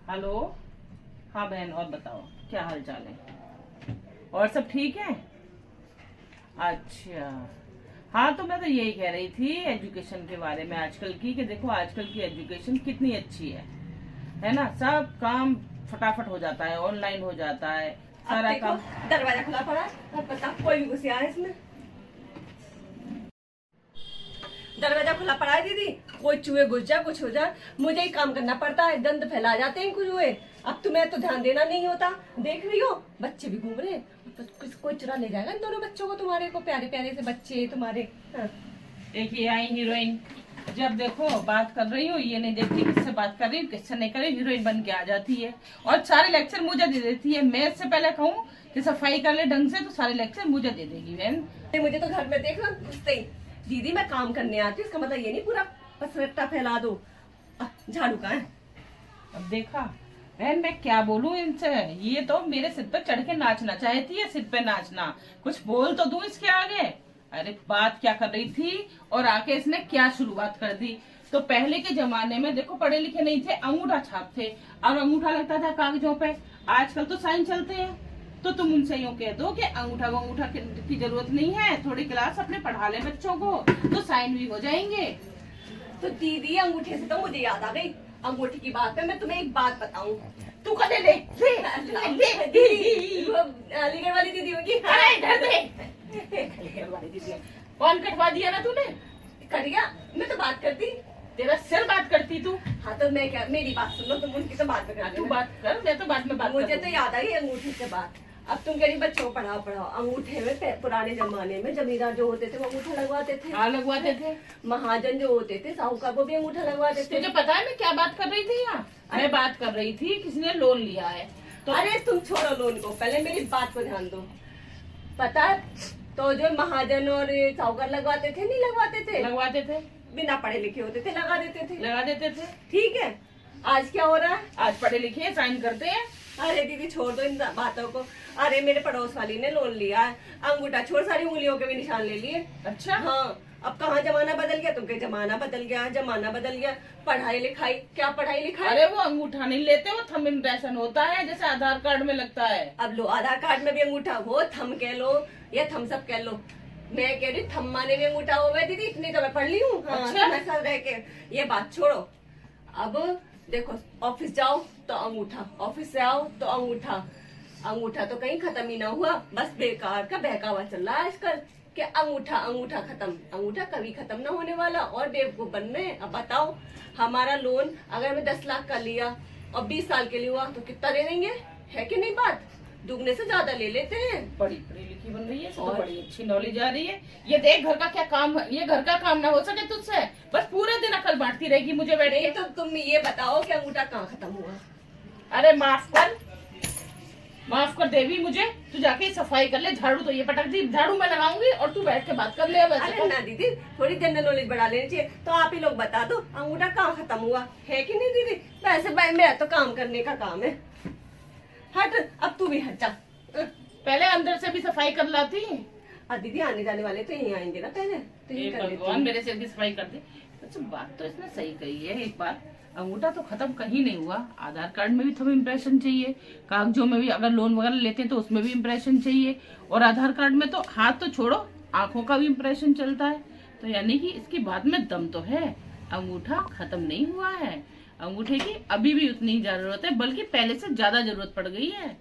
Hello. हाँ बहन, और बताओ क्या हाल चाल है? और सब ठीक है? अच्छा। हाँ, तो मैं तो यही कह रही थी एजुकेशन के बारे में आजकल की, कि देखो आजकल की एजुकेशन कितनी अच्छी है ना। सब काम फटाफट हो जाता है, ऑनलाइन हो जाता है अब सारा देखो काम। दरवाजा खुला पड़ा है और पता कोई भी घुस आया इसमें। दरवाजा खुला पड़ा है दीदी, कोई चूहे घुस जा कुछ हो जा, मुझे ही काम करना पड़ता है, दंद फैला जाते हैं कुछ हुए। अब तुम्हें तो ध्यान देना नहीं होता, देख रही हो बच्चे भी घूम रहे हैं, तो कोई चुरा ले जाएगा इन दोनों बच्चों को, तुम्हारे को प्यारे प्यारे से बच्चे तुम्हारे। हाँ। एक ये आई हीरोइन, जब देखो बात कर रही हूँ ये नहीं देखती किससे बात कर रही हूँ किससे नहीं कर रही, हीरोइन बन के आ जाती है और सारे लेक्चर मुझे दे देती है। मैं इससे पहले कहूँ कि सफाई कर ले ढंग से तो सारे लेक्चर मुझे दे देगी बहन। मुझे तो घर में देख लो घुसते ही, दीदी मैं काम करने आती हूँ, इसका मतलब ये नहीं पूरा पसरट्टा फैला दो। झाड़ू कहाँ है? अब देखा बहन, मैं क्या बोलूं इनसे, ये तो मेरे सिर पे चढ़ के नाचना चाहती है, सिर पे नाचना। कुछ बोल तो दूं इसके आगे। अरे बात क्या कर रही थी और आके इसने क्या शुरुआत कर दी। तो पहले के जमाने में देखो पढ़े लिखे नहीं थे, अंगूठा छाप थे और अंगूठा लगता था कागजों पे। आजकल तो साइन चलते हैं, तो तुम उनसे यूँ कह दो कि अंगूठा की जरूरत नहीं है, थोड़ी क्लास अपने पढ़ा ले बच्चों को तो साइन भी हो जाएंगे। तो दीदी अंगूठे से तो मुझे याद आ गई, अंगूठी की बात है, मैं तुम्हें एक बात बताऊं। तू कदे ले दीदी वो अलीगढ़ वाली दीदी होगी। इधर दे। कौन कटवा दिया ना तूने? कर गया, मैं तो बात करती। तेरा सिर बात करती तू। हाँ तो मैं क्या, मेरी बात सुन लो, तुम उनकी तो बात कर तू बात कर, मैं तो बाद में बात मुझे तो करूंगी। याद आई अंगूठी से बात। अब तुम कह रही बच्चों को पढ़ाओ पढ़ाओ, अंगूठे में पुराने जमाने में जमींदार जो होते थे वो अंगूठा लगवाते थे, हाँ लगवाते थे। महाजन जो होते थे साहूकार वो भी अंगूठा लगवाते थे। तुझे पता है मैं क्या बात कर रही थी यहाँ? मैं बात कर रही थी किसी ने लोन लिया है तो। अरे तुम छोड़ो लोन को, पहले मेरी बात को ध्यान दो। पता है तो जो महाजन और साहूकार लगवाते थे नहीं लगवाते थे, लगवाते थे, बिना पढ़े लिखे होते थे लगा देते थे। लगा देते थे। ठीक है, आज क्या हो रहा है? आज पढ़े लिखे साइन करते हैं। अरे दीदी छोड़ दो इन बातों को। अरे मेरे पड़ोस वाली ने लोन लिया है, अंगूठा छोड़ सारी उंगलियों के भी निशान ले लिए। अच्छा। हाँ, अब कहाँ जमाना बदल गया, तुम कहे जमाना बदल गया, जमाना बदल गया। पढ़ाई लिखाई क्या पढ़ाई लिखाई? अरे वो अंगूठा नहीं लेते, वो थंब इम्प्रेशन होता है जैसे आधार कार्ड में लगता है। अब लो आधार कार्ड में भी अंगूठा, वो थम कह लो या थम्स अप कह लो, मैं कह रही थम माने भी अंगूठा हो गया दीदी, इतनी तो मैं पढ़ ली हूँ। हाँ, अच्छा। मैं सब रह के ये बात छोड़ो। अब देखो ऑफिस जाओ तो अंगूठा, ऑफिस से आओ तो अंगूठा, अंगूठा तो कहीं खत्म ही ना हुआ, बस बेकार का बहकावा चल रहा है आजकल कि अंगूठा अंगूठा खत्म, अंगूठा कभी खत्म ना होने वाला और बेवकूफ बन रहे हैं। अब बताओ हमारा लोन अगर हमें 10 लाख का लिया और 20 साल के लिए हुआ तो कितना दे देंगे? है कि नहीं बात? दुगने से ज्यादा ले लेते हैं। बड़ी पढ़ी लिखी बन रही है तो और? बड़ी अच्छी नॉलेज आ रही है। ये देख घर का क्या काम है, ये घर का काम ना हो सके तुझसे, बस पूरे दिन अकल बांटती रहेगी मुझे बैठ नहीं के। तो तुम ये बताओ कि अंगूठा कहाँ खत्म हुआ? अरे माफ कर देवी मुझे, तू जाके सफाई कर ले, झाड़ू तो ये पटक दी, झाड़ू मैं लगाऊंगी और तू बैठ के बात कर ले। अब ऐसे अरे ना दीदी, थोड़ी जनरल नॉलेज बढ़ा लेनी चाहिए। तो आप ही लोग बता दो अंगूठा कहाँ खत्म हुआ, है कि नहीं दीदी? वैसे भाई मेरा तो काम करने का काम है। हट, अब तू भी हट जा। पहले अंदर से भी सफाई कर लाती। दीदी आने जाने वाले तो यहीं आएंगे ना, पहले तो यहीं कर लेती भगवान हूँ। मेरे से भी सफाई कर दी। अच्छा बात तो इसने सही कही है। एक बात, अंगूठा तो खत्म कहीं नहीं हुआ, आधार कार्ड में भी थंब इम्प्रेशन चाहिए, कागजों में भी अगर लोन वगैरह लेते हैं तो उसमें भी इम्प्रेशन चाहिए, और आधार कार्ड में तो हाथ तो छोड़ो आंखों का भी इम्प्रेशन चलता है। तो यानी कि इसकी बात में दम तो है, अंगूठा खत्म नहीं हुआ है, अंगूठे की अभी भी उतनी ही जरूरत है, बल्कि पहले से ज्यादा जरूरत पड़ गई है।